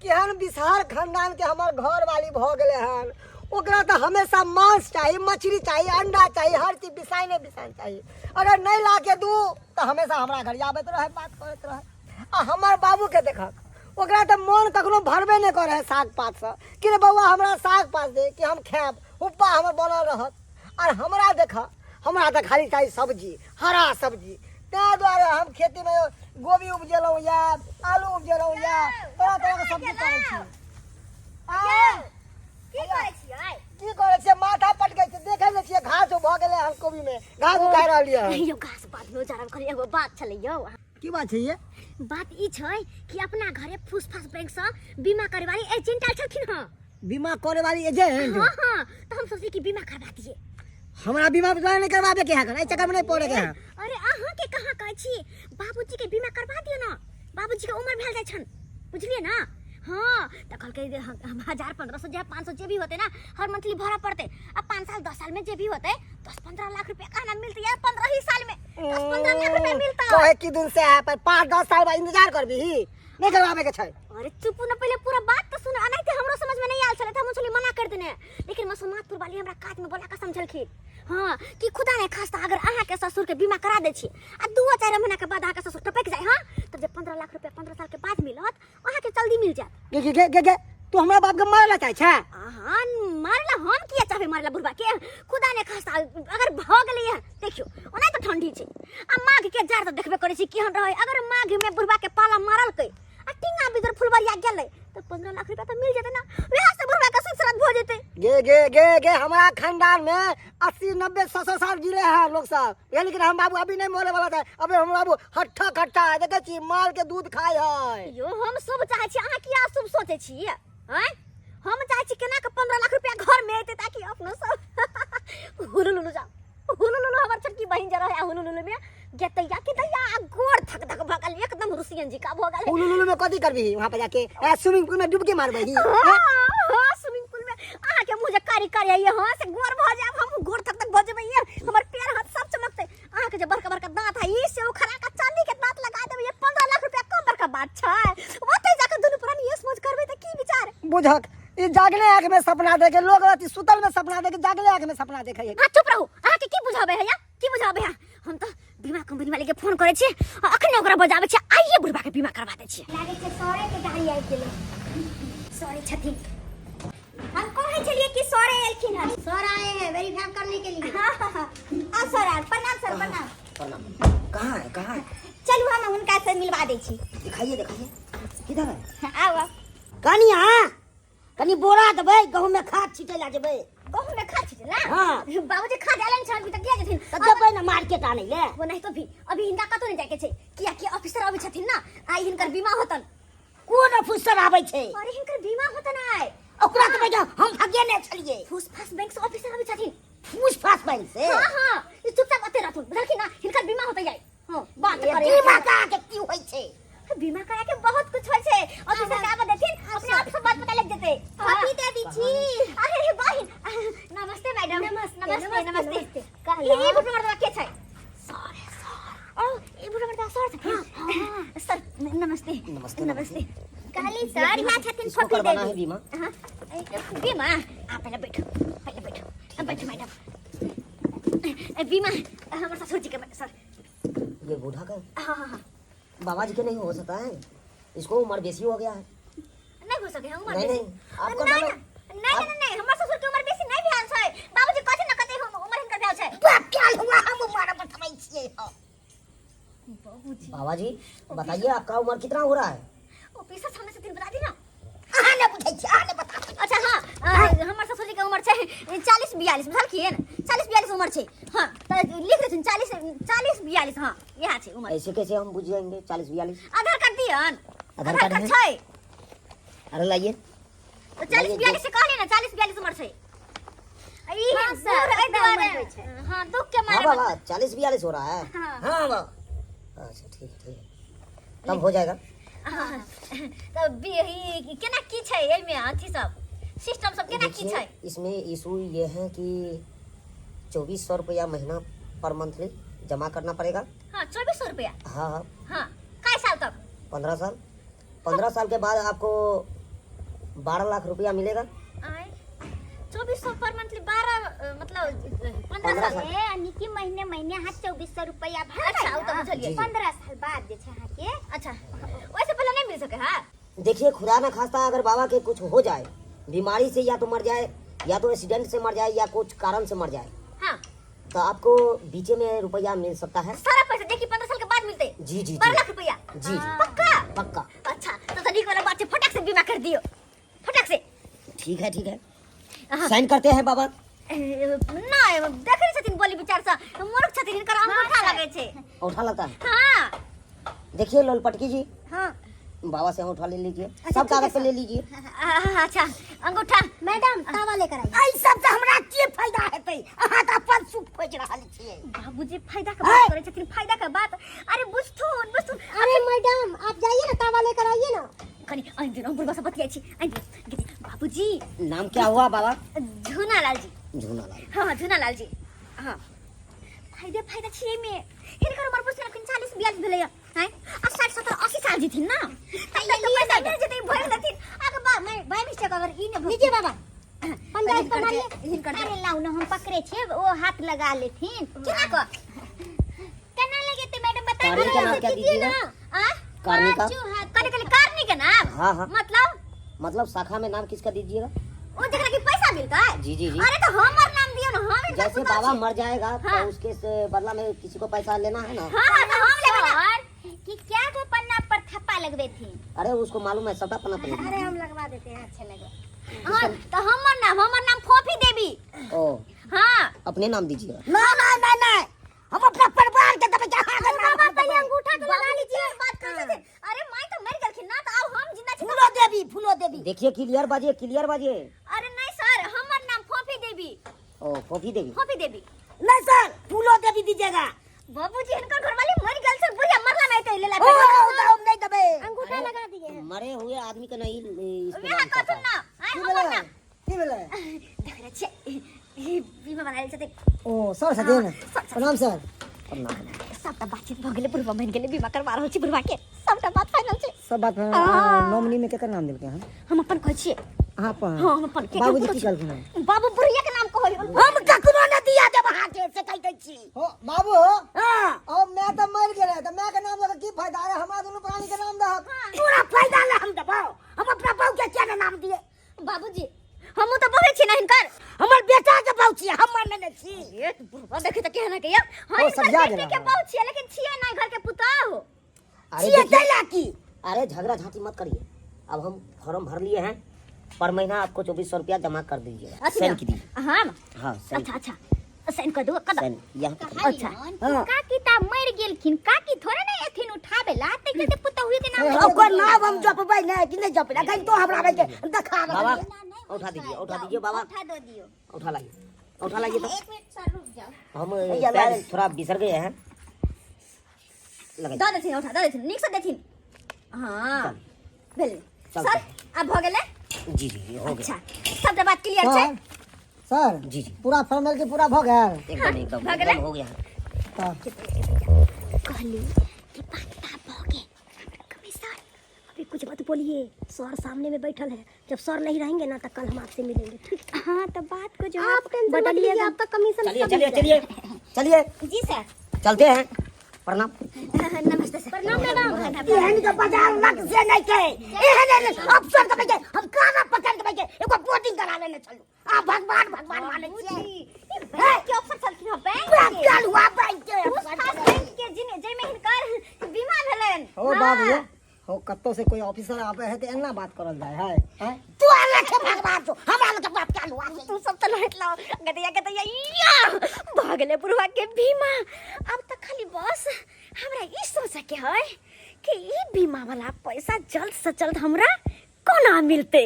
केहन विशाल खानदान के हमार घर वाली भ गेले हन। ओकरा तो हमेशा मांस चाहिए, मछली चाहिए, अंडा चाहिए, हर चीज बिसाइने बिसाइन चाहिए। अगर नहीं ला के दू तो हमेशा हमरा घर आबत रहे, बात करत रहे। आ हमार बाबू के देखक, ओकरा तो मन कखनो भरबे नहीं करे साग पात से कि रे बउआ हमरा साग पात दे कि हम खाएब, उपा हमर बनल रहत। और हमरा देखा, हमरा तो खाली चाहिए सब्जी, हरा सब्जी। तें द्वारे हम खेती में गोभी उपजेलौं या आलू उपजेलौं या तरह तरह के सब्जी करै छी। की करे छियै? माथा पटकै छै, देखै नै छियै घास भ गेलै हन कोबी में, घास उखाड़ रहलियै हन। यो घास बात में उचारण करे एगो बात छले यौ। की बात छै ये? बात ई छै कि अपना घरे फुसफास बैंक से बीमा करे वाली एजेंट आइल छथिन। हां बीमा करे वाली एजेंट? हां तो हम सोचे कि बीमा करवा दिए। हमरा बीमा नहीं करवाबे के है, ए चक्कर में नहीं पड़े के है। अरे अहाँ के कहां कहै छी, बाबूजी के बीमा करवा दियो ना। बाबूजी के उम्र भेल जाय छन, बुझलिए ना। हाँ तो कल के हम 1000 1500 जे 500 जे भी होते ना हर मंथली भरा पड़ते। अब 5 साल 10 साल में जे भी होते 10-15 लाख रुपया का ना मिलती है। 15 ही साल में 10-15 लाख रुपया मिलता है। कहे की दिन से है पर 5-10 साल बाद इंतजार करबी नहीं करवाबे के छै। अरे चुप ना, पहले पूरा बात तो सुन। नहीं तो हमरो समझ में नहीं आल छले, हम उसले मना कर देने। लेकिन मसमातपुर वाली हमरा काज में बोला के समझलखिन। हां कि खुदा ने खास्ता अगर अहाँ के ससुर के बीमा करा दे छी आ 2-4 महीना के बाद अहाँ के ससुर टपक जाए, हां तब जे 15 लाख रुपया 15 साल के बाद मिलत अहाँ के जल्दी मिल जात। गे तू हमरा बाप के मारला चाहे छै? हां मारला हम किया चाहे मारला बुढ़बा के। खुदा ने खास्ता अगर भ गेलै है देखियो ओना तो ठंडी छै आ माघ के जार तो देखबे करे छी केहन रहे। अगर माघ में बुढ़बा के पाला मारल कै आ टिंगा बिदर फुलवरिया गेलै तो 15 लाख रुपया तो मिल जेते ना। वहां से बुढ़बा के सुसरत भ जेते। गे हमारा खानदान में 80-90-100 साल जिले हैं लोग सब ये, लेकिन हम बाबू अभी नहीं मरे वाला था। अबे हम बाबू हट्ठा कट्ठा है, देखे छी माल के दूध खाय है। यो हम सब चाहे छी, अहाँ किया शुभ सोचे छी? हैं हम चाहे छी केना के 15 लाख रुपया घर में एते ताकि अपनो सब हुलुलुलु जा हुलुलुलु हमर छोटकी बहिन जरा है हुलुलुलु में गेतैया के दैया गोड़ थक थक भगल एकदम रुसियन जी का भ गेल। हुलुलुलु में कथि करबी वहां पे जाके? स्विमिंग पूल में डुबकी मारबही? हां स्विमिंग पूल में अहाँ के मुझे कारी कारी है। हां से गोड़ भ जाब, हम गोड़ थक थक भ जेबै। हमर पैर हाथ सब चमकते। अहाँ के जे बड़का बड़का दांत है ई से उखड़ा का चांदी के दांत लगा देबै। ये 15 लाख रुपया कम बड़का बात छै। ओते जाके दुनु पुरानी ये सोच करबै त की विचार बुझक ई जागले आंख में सपना देखे लोग रहती, सुतल में सपना देखे, जागले आंख में सपना देखे। हां चुप रहू, अहाँ के की बुझाबे है या की बुझाबे है? हम तो बीमा कंपनी वाले के फोन करे छी, अखने ओकरा बजाबे छी आइए बुढ़बा के बीमा करवा दे छी। लागे छै सरे के गाड़ी आइ गेलै। सरे छथिन, हम कहै छलिए कि सरे एलखिन है। सर आए हैं वेरीफाई करने के लिए। आ सर प्रणाम सर प्रणाम। कहाँ है? चलू हम उनका से मिलवा दे छी। दिखाइए किधर है? आओ कनिया कनी बोरा देबै, गहूं में खाद छिटे ला जेबै। गहूं में खाद छिटे ला? हां बाबूजी खाद आलन छन अभी तक किया जथिन त देबै ना मार्केट आनै ले। वो नहीं तो भी अभी हिंदा कतो नहीं जाके छै किया कि ऑफिसर अभी छथिन ना आई हिनकर बीमा होतन। कोन ऑफिसर आबै छै? अरे हिनकर बीमा होतन आइ ओकरा त बजा हम भागे ने छलिए। फुसफास बैंक से ऑफिसर अभी छथिन। फुसफास बैंक से? हां ई चुपचाप अते रहथुन बुझलखिन ना हिनकर बीमा होतै जाय। हां बात करे बीमा का के की होय छै? बीमा करा के बहुत कुछ होय छै। ऑफिसर के आबे देथिन अपने आप सब बात पता लग जेते। हैप्पी देवी जी। अरे बहिन नमस्ते मैडम। नमस्ते कहला ये बुढ़ा मर्दवा के छै? सर ओ ये बुढ़ा मर्दवा सर हां सर नमस्ते कहली सर यहाँ छथिन फपी करवाना है बीमा? हां बीमा आप पहले बैठो मैडम। बीमा हमर ससुर जी के सर। ये बूढ़ा का? हां बाबा जी के नहीं हो सकता है, इसको उम्र बेसी हो गया है। नहीं हो सके उम्र नहीं बेसी। आपको नहीं हमर ससुर के उम्र बेसी नहीं भेल छै। बाबूजी कथि न कते हम उम्र हिनकर भेल छै। बाप क्या हुआ हम उम्र बताबै छियै। बाबूजी बाबा जी बताइए आपका उम्र कितना हो रहा है? ऑफिसर सामने से दिन बता दी ना। अहाँ ने पूछै छी, अहाँ ने बता। अच्छा हां हमर ससुर जी के उम्र छै 40-42 बुझलखिन 40-42 उम्र छै। हां त लिख देथिन 40-42 हां यह छै उम्र। ऐसे कैसे हम बुझ जाएंगे 40-42? आधार कार्ड दियन। आधार कार्ड है? छै अरे लाइए तो 40-42 से कहली ना 40-42 उम्र छै। ई हाँ, सर सर, ए द्वारे उम्र छै। हां दुख के हाँ मारे बाबा 40-42 हो रहा है। हाँ। हाँ बाबा अच्छा ठीक है तब हो जाएगा। तो केना की छै एमे अथी सब सिस्टम सब केना की छै? इसमें इशू ये है कि 2400 रुपया महीना पर मंथली जमा करना पड़ेगा। हां 2400 रुपया। हाँ हां कै साल तक? 15 साल। 15 साल के बाद आपको 12 लाख रुपया मिलेगा। 2400 पर मंथली 12 मतलब 15 15 साल। ए निकी महीने महीने हाथ 2400 रुपया भर अच्छा वो तो बुझलिए। 15 साल बाद जे छै के अच्छा वैसे पहले नहीं मिल सके। हाँ देखिए खुदा ना खास्ता अगर बाबा के कुछ हो जाए बीमारी से, या तो मर जाए या तो एक्सीडेंट से मर जाए या कुछ कारण से मर जाए, हाँ तो आपको बीचे में रुपया मिल सकता है। सारा पैसा देखिए 15 साल के बाद मिलते। जी जी 12 जी लाख रुपया जी पक्का। पक्का। अच्छा तो ठीक वाला बात है, फटाक से बीमा कर दियो फटाक से। ठीक है ठीक है, हाँ। साइन करते हैं बाबा। ना देख रही छथिन बोली विचार से मूर्ख छथिन, इनकर अंगूठा लगे छे। उठा लगता है। हाँ देखिए लोलपटकी जी, हाँ बाबा से उठा ले लीजिए, सब कागज पे ले लीजिए। अच्छा अंगूठा मैडम तावा लेकर आई। आई सब से हमरा की फायदा हेतै? अहाँ त अपन सुख खोज रहल छियै। बाबूजी फायदा का बात करे छथिन, फायदा का बात। अरे बुझथुन अरे मैडम आप जाइए ना तावा लेकर आइए ना। कनी आई दिन बुढ़वा से बतियाई छी। आई दिन बाबूजी नाम क्या हुआ बाबा? झूनालाल जी। झूनालाल। हाँ झूनालाल जी। हाँ फायदा छियै में हिनकर उम्र पुछना 40 ब्याज भेलैया हैं। आ 60 70 80 साल जी थी ना, तब तो पैसा दे जते भर लेथिन। आगे बा मैं बाय मिस्टेक अगर ई ने लीजिए बाबा पंजाब कर मारिए। हिनकर अरे लाओ ना हम पकड़े छे वो हाथ लगा लेथिन। केना को केना लगे ते मैडम बताइए कारनी का नाम क्या दीजिएगा? आ कारनी का? कने कारनी के नाम। हाँ हाँ, मतलब शाखा में नाम किसका दीजिएगा? वो जकरा की पैसा मिलता है। जी जी जी। अरे तो हमर नाम दियो ना, हम इनका जैसे सुता बाबा छी। मर जाएगा हाँ। तो उसके बदला में किसी को पैसा लेना है ना। हाँ हाँ तो हम लेबे ना। कि क्या को पन्ना पर थप्पा लगवे थी। अरे उसको मालूम है, सबका पना पड़ेगा। अरे हम लगवा देते हैं, अच्छे लगे। हाँ तो हमर नाम फोफी देवी। ओ हाँ अपने नाम दीजिएगा। ना हम अपना परिवार के तब जहां का नाम बाबा पहले अंगूठा तो लगा लीजिए, बात कर सकते। अरे माई तो मर गलखिन ना, तो अब हम जिंदा छी। फूलो देवी। देखिए क्लियर बाजिए, क्लियर बाजिए। अरे नहीं सर, हमर नाम फोफी देवी। ओ फोफी देवी। फोफी देवी। नहीं सर, फूलो देवी दीजिएगा। बाबूजी इनकर घरवाली मर गल से बुढ़िया मरला नहीं तो ले ला। हम नहीं दबे। अंगूठा लगा दिए। मरे हुए आदमी का नहीं इस पे मैं नाम कहतुन छापा है। ना, आई हमर नाम की भेलै? देख रहे छे ई बीमा बनाइल छते। ओ सर छथिन। प्रणाम सर। प्रणाम। सबटा बातचीत भ गेलै, बुढ़वा बन गेलै, बीमा करवा रहल छी बुढ़वा के, सबटा बात फाइनल छै। सब बात नॉमिनी में केकर नाम देलकै हैं? हम अपन कहै छियै। अहाँ पर हाँ हम अपन बाबूजी की कहलखिन हैं? बाबू बुढ़िया के नाम कहै। हम ककरो न दिया देब अहाँ के, से कहि दै छी। हो बाबू हां अब मैं तो मर गेलै त मैं के नाम लगा की फायदा? अरे हमरा दुनू प्राणी के नाम दहक। पूरा फायदा ले हम देबो। हम अपना बहू के क्या नाम दिए? बाबूजी हमहु त बहै छी ना हिनकर। हमर बेटा के बहू छी, हम मानने छी। ए बुढ़वा देखे त केहना के यार। हां ओ, इनकर समझा बेटे देला के हमरा। बहू छियै, लेकिन छियै ना घर के पुतहु। अरे छिए देखिए, दैला की? अरे झगड़ा झांटी मत करिए। अब हम फॉर्म भर लिए हैं, पर महीना आपको 2400 रुपया जमा कर दीजिएगा। सेंड कीजिए। हां हाँ सेंड। अच्छा अच्छा साइन कर दो कदा। सेंड यहाँ पे। अच्छा हाँ। काकी ता मर गेलखिन, काकी थोड़े नहीं एथिन उठावे ला। ते के पुतहु के नाम ओकर नाम हम जपबै नहीं कि नहीं जपबै? कहीं तो हमरा के देखा बाबा उठा दीजिए बाबा, उठा दो दियो। उठा लाइए तो। एक मिनट सर रुक जाओ। हम शायद थोड़ा बिसर गए हैं। लगाइए। द देथिन, उठा द देथिन, निक से देथिन। हां भेल चल, सर अब भ गेलै। जी जी हो गया। अच्छा सब बात क्लियर छै। सर जी जी पूरा फॉर्मेल के पूरा भ गेल। एकदम भ गेलै? एकदम हो गया। कहली कि बात हो गए कमिश्नर। अभी कुछ मत बोलिए, सर सामने में बैठल है। जब सर नहीं रहेंगे ना तो कल हम आपसे मिलेंगे, ठीक? हाँ तो बात को जो आप टेंशन मत लीजिए, आपका कमीशन चलिए सब चलिए मिल जाएगा। चलिए जी सर। चलते हैं। प्रणाम। नमस्ते सर। प्रणाम मैडम। एहन के बाजार लग से नहीं के एहन अफसर के बैठे हम खाना पकान के बैठे एगो बोटिंग करा लेने चलू। आ भगवान माने छी। के ऑफिसर चलखिन ह बैंक के। कल हुआ बैंक के खास बैंक के जिने जै में हिनकर बीमा भेलन। हो बाबू हो कत्तो से कोई ऑफिसर आवे है तो एना बात करल जाय है हैं? तू अलग के भगवान तो हमरा लग बात चालू आ गई। तू सब तो लहट लाओ गदया या भागले बुढ़वा के बीमा। अब तक खाली बस हमरा ई सोचे के है कि ई बीमा वाला पैसा जल्द से जल्द हमरा कोना मिलते।